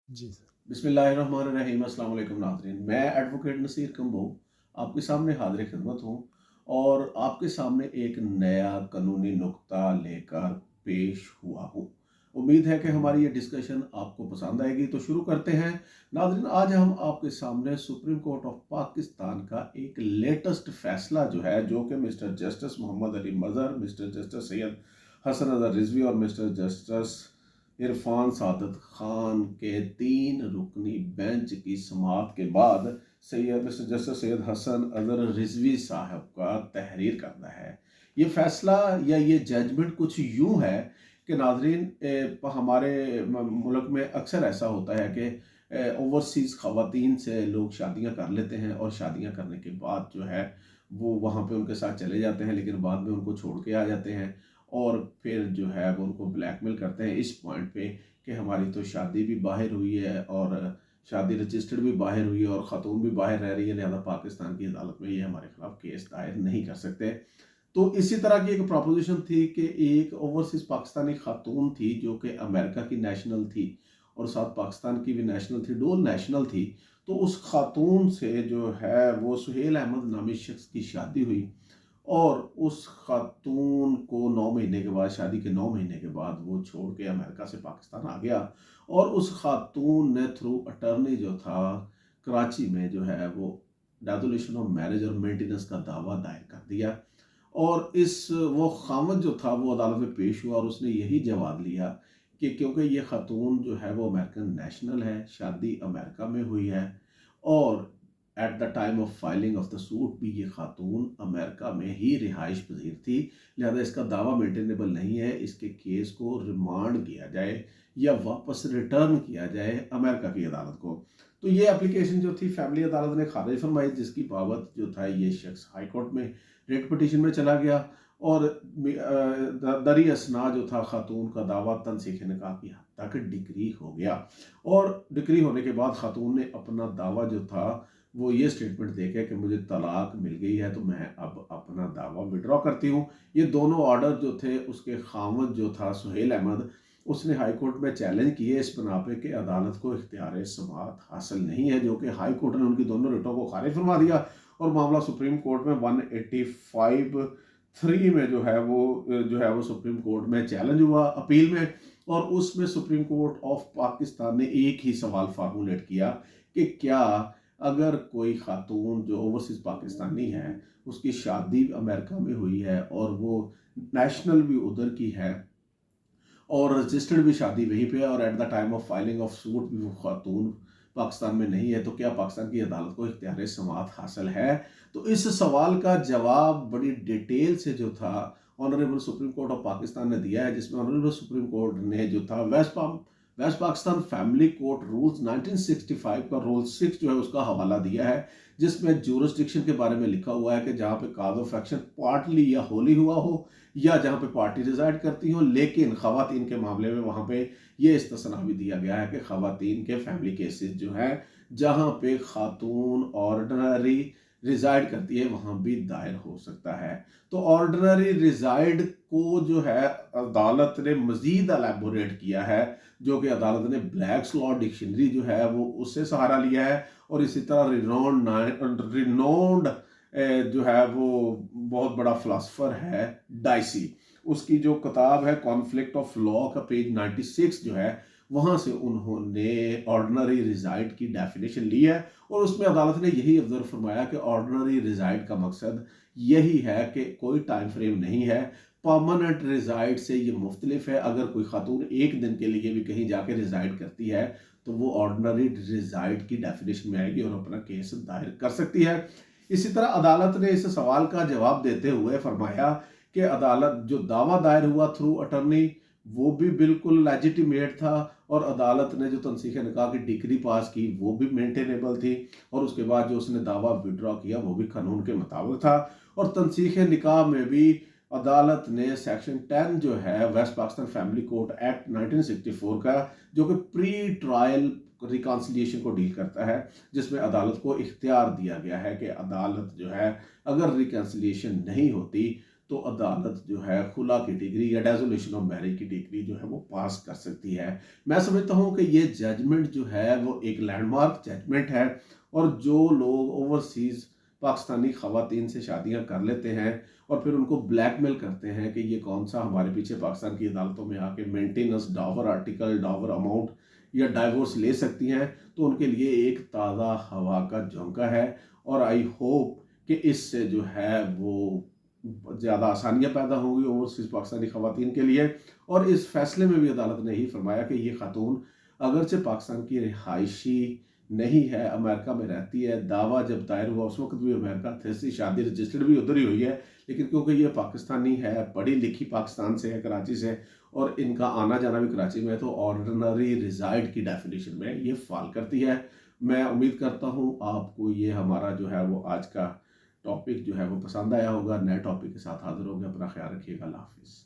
जी sir. बिस्मिल्लाहिर्रहमानिर्रहीम। अस्सलाम वालेकुम नाज़रीन, मैं एडवोकेट नसीर कम्बो आपके सामने हाज़िर खिदमत हूँ और आपके सामने एक नया कानूनी नुक्ता लेकर पेश हुआ हूँ। उम्मीद है कि हमारी ये डिस्कशन आपको पसंद आएगी, तो शुरू करते हैं। नाज़रीन, आज हम आपके सामने सुप्रीम कोर्ट ऑफ पाकिस्तान का एक लेटेस्ट फैसला जो है, जो कि mister justice Mohammad Ali Mazhar, mister justice Syed Hasan Azhar Rizvi और मिस्टर जस्टिस इरफान सादत खान के 3 रुकनी बेंच की समाअत के बाद सैयद मिस्टर जस्टिस सैयद हसन अज़हर रिजवी साहब का तहरीर करना है। ये फैसला या ये जजमेंट कुछ यूं है कि नाजरीन, हमारे मुल्क में अक्सर ऐसा होता है कि ओवरसीज़ ख़वातीन से लोग शादियां कर लेते हैं और शादियां करने के बाद जो है वो वहाँ पे उनके साथ चले जाते हैं, लेकिन बाद में उनको छोड़ के आ जाते हैं और फिर जो है वो उनको ब्लैकमेल करते हैं इस पॉइंट पे कि हमारी तो शादी भी बाहर हुई है और शादी रजिस्टर्ड भी बाहर हुई है और ख़ातून भी बाहर रह रही है, लिहाजा पाकिस्तान की अदालत में ये हमारे खिलाफ केस दायर नहीं कर सकते। तो इसी तरह की एक प्रपोजिशन थी कि एक ओवरसीज पाकिस्तानी खातून थी जो कि अमेरिका की नेशनल थी और साथ पाकिस्तान की भी नेशनल थी, डोल नेशनल थी। तो उस खातून से जो है वो सुहेल अहमद नामी शख्स की शादी हुई और उस खातून को 9 महीने के बाद, शादी के 9 महीने के बाद वो छोड़ के अमेरिका से पाकिस्तान आ गया और उस खातून ने थ्रू अटर्नी जो था कराची में जो है वो डेसोलेशन ऑफ मैरिज और मेंटेनेंस का दावा दायर कर दिया और इस वो खामद जो था वो अदालत में पेश हुआ और उसने यही जवाब लिया कि क्योंकि ये खातून जो है वो अमेरिकन नेशनल है, शादी अमेरिका में हुई है और at the time of filing of the suit भी ये खातून अमेरिका में ही रिहाइश पजीर थी, लिहाजा इसका दावा मेंटेनेबल नहीं है। इसके केस को रिमांड किया जाए या वापस रिटर्न किया जाए अमेरिका की अदालत को। तो ये एप्लीकेशन जो थी फैमिली अदालत ने खारिज फरमाई, जिसकी बाबत जो था ये शख्स हाई कोर्ट में रेट पटिशन में चला गया और दरी असना जो था खातून का दावा तनसीख निकाह की हद तक डिक्री हो गया और डिक्री होने के बाद खातून ने अपना दावा जो था वो ये स्टेटमेंट दे के कि मुझे तलाक मिल गई है तो मैं अब अपना दावा विड्रॉ करती हूँ। ये दोनों ऑर्डर जो थे उसके खामद जो था सुहेल अहमद, उसने हाई कोर्ट में चैलेंज किए इस बना पे कि अदालत को इख्तियार समाअत हासिल नहीं है, जो कि हाई कोर्ट ने उनकी दोनों रिटों को खारिज फरमा दिया और मामला सुप्रीम कोर्ट में 185(3) में जो है वो सुप्रीम कोर्ट में चैलेंज हुआ अपील में और उसमें सुप्रीम कोर्ट ऑफ पाकिस्तान ने एक ही सवाल फार्मूलेट किया कि क्या अगर कोई खातून जो ओवरसीज पाकिस्तानी है उसकी शादी अमेरिका में हुई है और वो नेशनल भी उधर की है और रजिस्टर्ड भी शादी वहीं पे है और at the time of filing of suit भी वो खातून पाकिस्तान में नहीं है, तो क्या पाकिस्तान की अदालत को इख्तियार समाअत हासिल है? तो इस सवाल का जवाब बड़ी डिटेल से जो था honourable supreme court of Pakistan ने दिया है, जिसमें ऑनरेबल सुप्रीम कोर्ट ने जो था west Pakistan family court rules 1965 का रूल 6 जो है उसका हवाला दिया है, जिसमें ज्यूरिसडिक्शन के बारे में लिखा हुआ है कि जहाँ पे काज ऑफ एक्शन पार्टली या होली हुआ हो या जहाँ पे पार्टी रिजाइड करती हो, लेकिन खवातीन के मामले में वहाँ पे ये इस्तिस्ना भी दिया गया है कि खवातीन के फैमिली केसेस जो हैं जहाँ पे खातून ऑर्डिनरी रिजाइड करती है वहाँ भी दायर हो सकता है। तो ऑर्डिनरी रिजाइड को जो है अदालत ने मजीद एलेबोरेट किया है, जो कि अदालत ने ब्लैक्स लॉ डिक्शनरी जो है वो उससे सहारा लिया है और इसी तरह रिनोन्ड जो है वो बहुत बड़ा फिलासफर है डाइसी, उसकी जो किताब है कॉन्फ्लिक्ट ऑफ लॉ का पेज 96 जो है वहां से उन्होंने ऑर्डिनरी रिजाइड की डेफिनेशन ली है और उसमें अदालत ने यही ऑब्जर्व फरमाया कि ऑर्डिनरी रिजाइड का मकसद यही है कि कोई टाइम फ्रेम नहीं है। परमानेंट रिजाइड से ये मुख्तलिफ है। अगर कोई खातून एक दिन के लिए भी कहीं जाके रिजाइड करती है तो वो ऑर्डिनरी रिजाइड की डेफिनेशन में आएगी और अपना केस दायर कर सकती है। इसी तरह अदालत ने इस सवाल का जवाब देते हुए फरमाया कि अदालत जो दावा दायर हुआ थ्रू अटर्नी वो भी बिल्कुल लेजिटिमेट था और अदालत ने जो तनसीख निकाह की डिग्री पास की वो भी मेंटेनेबल थी और उसके बाद जो उसने दावा विड्रॉ किया वो भी कानून के मुताबिक था। और तनसीख निकाह में भी अदालत ने सेक्शन 10 जो है west Pakistan family court act 1964 का, जो कि प्री ट्रायल रिकॉन्सिलिएशन को डील करता है, जिसमें अदालत को इख्तियार दिया गया है कि अदालत जो है अगर रिकन्सिलिएशन नहीं होती تو عدالت جو ہے خلا کی ڈگری یا ڈیزولیشن آف میرج کی ڈگری جو ہے وہ پاس کر سکتی ہے۔ میں سمجھتا ہوں کہ یہ ججمنٹ جو ہے وہ ایک لینڈ مارک ججمنٹ ہے، اور جو لوگ اوورسیز پاکستانی خواتین سے شادیاں کر لیتے ہیں اور پھر ان کو بلیک میل کرتے ہیں کہ یہ کون سا ہمارے پیچھے پاکستان کی عدالتوں میں آ کے مینٹیننس ڈاور آرٹیکل ڈاور اماؤنٹ یا ڈائیورس لے سکتی ہیں، تو ان کے لیے ایک تازہ ہوا کا جھونکا ہے، اور آئی ہوپ کہ اس سے جو ہے وہ زیادہ آسانیاں پیدا ہوں گی اوورسیز پاکستانی خواتین کے لیے۔ اور اس فیصلے میں بھی عدالت نے ہی فرمایا کہ یہ خاتون اگرچہ پاکستان کی رہائشی نہیں ہے، امریکہ میں رہتی ہے، دعویٰ جب دائر ہوا اس وقت بھی امریکہ تھے، اس کی شادی رجسٹرڈ بھی ادھر ہی ہوئی ہے، لیکن کیونکہ یہ پاکستانی ہے، پڑھی لکھی پاکستان سے ہے، کراچی سے، اور ان کا آنا جانا بھی کراچی میں ہے، تو آرڈنری ریزائڈ کی ڈیفینیشن میں یہ فال کرتی ہے۔ میں امید کرتا ہوں آپ کو یہ ہمارا جو ہے وہ آج کا ٹاپک جو ہے وہ پسند آیا ہوگا۔ نئے ٹاپک کے ساتھ حاضر ہوگا، اپنا خیال رکھیے گا، اللہ حافظ۔